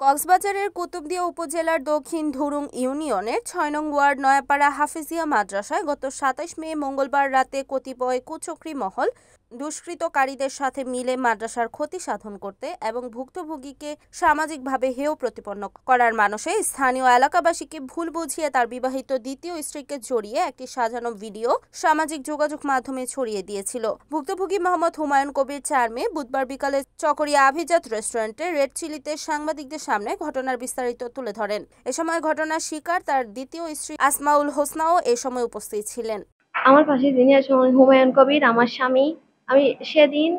কক্সবাজারের কুতুবদিয়া উপজেলার দক্ষিণ ধুরুং ইউনিয়নের ৬ নং ওয়ার্ড নয়াপাড়া হাফিজিয়া মাদ্রাসায় গত ২৭ মে মঙ্গলবার রাতে কতিপয় কুচক্রী মহল দুষ্কৃতকারীদের সাথে মিলে মাদ্রাসার ক্ষতি সাধন করতে এবং ভুক্তভোগীকে সামাজিকভাবে হেয় প্রতিপন্ন করার মানসে স্থানীয় এলাকাবাসীকে ভুল বুঝিয়ে তার বিবাহিত দ্বিতীয় স্ত্রীকে জড়িয়ে একটি সাজানো ভিডিও সামাজিক যোগাযোগ মাধ্যমে ছড়িয়ে দিয়েছিল। ভুক্তভোগী মোহাম্মদ হুমায়ুন কবির ৪ মে বুধবার বিকালে চকরিয়া আভিজাত রেস্টুরেন্টে রেড চিলিতে সাংবাদিকদের সামনে ঘটনার বিস্তারিত তুলে ধরেন। এ সময় ঘটনার শিকার তার দ্বিতীয় স্ত্রী আসমাউল হোসনাও এ সময় উপস্থিত ছিলেন। আমার পাশে যিনি আছেন হুমায়ুন কবির, আমার স্বামী। আমি সেদিন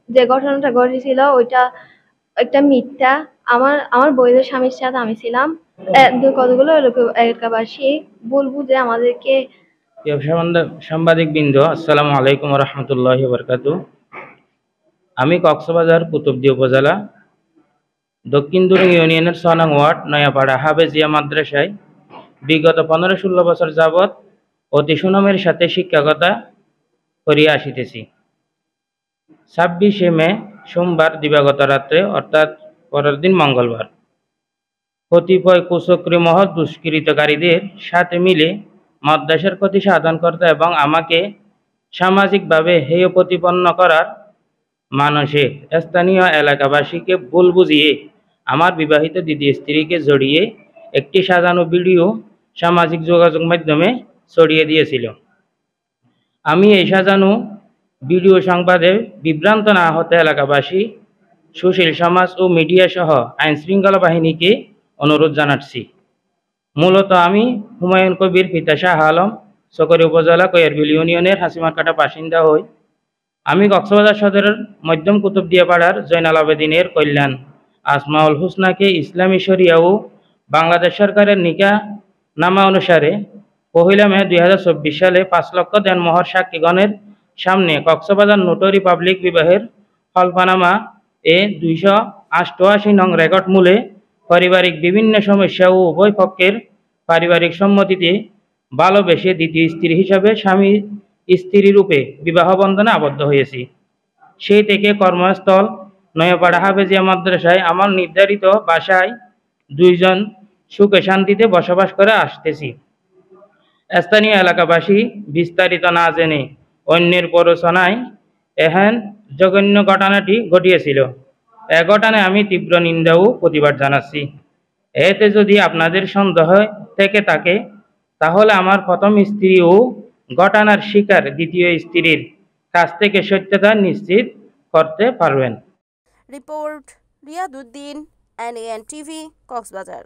যে ঘটনাটা ঘটেছিল ওইটা একটা মিথ্যা। আমার বৈধ স্বামীর সাথে আমি ছিলাম। কতগুলো এলাকাবাসী ভুল বুঝে আমাদেরকে। সাংবাদিক বৃন্দ, আসসালামু আলাইকুম রহমতুল্লাহি ওয়া বারাকাতুহু। আমি কক্সবাজার কুতুবদিয়া উপজেলা দক্ষিণ ধুরুং ইউনিয়নের ৬ নং ওয়ার্ড নয়াপাড়া হাফিজিয়া মাদ্রাসায় বিগত ১৫-১৬ বছর যাবৎ অতি সুনামের সাথে শিক্ষকতা করিয়া আসিতেছি। ২৬শে মে সোমবার দিবাগত রাত্রে অর্থাৎ পরের দিন মঙ্গলবার কতিপয় কুচক্রী মহল দুষ্কৃতকারীদের সাথে মিলে মাদ্রাসার ক্ষতি সাধন করতে এবং আমাকে সামাজিকভাবে হেয় প্রতিপন্ন করার মানসে স্থানীয় এলাকাবাসীকে ভুল বুঝিয়ে আমার বিবাহিত দ্বিতীয় স্ত্রীকে জড়িয়ে একটি সাজানো ভিডিও সামাজিক যোগাযোগ মাধ্যমে ছড়িয়ে দিয়েছিল। আমি এই সাজানো ভিডিও সংবাদে বিভ্রান্ত না হতে এলাকাবাসী, সুশীল সমাজ ও মিডিয়া সহ আইন শৃঙ্খলা বাহিনীকে অনুরোধ জানাচ্ছি। মূলত আমি হুমায়ুন কবির পিতা শাহ আলম, চকরিয়া উপজেলা কয়ারবিল ইউনিয়নের হাসিমারকাটা বাসিন্দা হই। আমি কক্সবাজার সদরের মধ্যম কুতুবদিয়া পাড়ার জয়নাল আবেদিনের কল্যাণ আসমাউল হোসনাকে ইসলামী শরিয়া ও বাংলাদেশ সরকারের নিকাহ নামা অনুসারে ১ মে ২০২৪ সালে ৫ লক্ষ দেনমোহর সাক্ষীগণের সামনে কক্সবাজার নোটারি পাবলিক বিবাহের হলফনামা ২৮৮ নং রেকর্ড মূলে পারিবারিক বিভিন্ন সমস্যা ও উভয় পক্ষের পারিবারিক সম্মতিতে ভালোবেসে দ্বিতীয় স্ত্রী হিসাবে স্বামী স্ত্রী রূপে বিবাহ বন্ধনে আবদ্ধ হয়েছি। সেই থেকে কর্মস্থল নয়াপাড়া হাফিজিয়া মাদ্রাসায় আমার নির্ধারিত বাসায় দুইজন সুখে শান্তিতে বসবাস করে আসতেছি। স্থানীয় এলাকাবাসী বিস্তারিত না জেনে অন্যের প্ররোচনায় এহেন জঘন্য ঘটনাটি ঘটিয়েছিল। এ ঘটনায় আমি তীব্র নিন্দা ও প্রতিবাদ জানাচ্ছি। এতে যদি আপনাদের সন্দেহ থেকে থাকে তাহলে আমার প্রথম স্ত্রী ও ঘটনার শিকার দ্বিতীয় স্ত্রীর কাছ থেকে সত্যতা নিশ্চিত করতে পারবেন। Report Riaduddin, NAN TV, Cox's Bazar.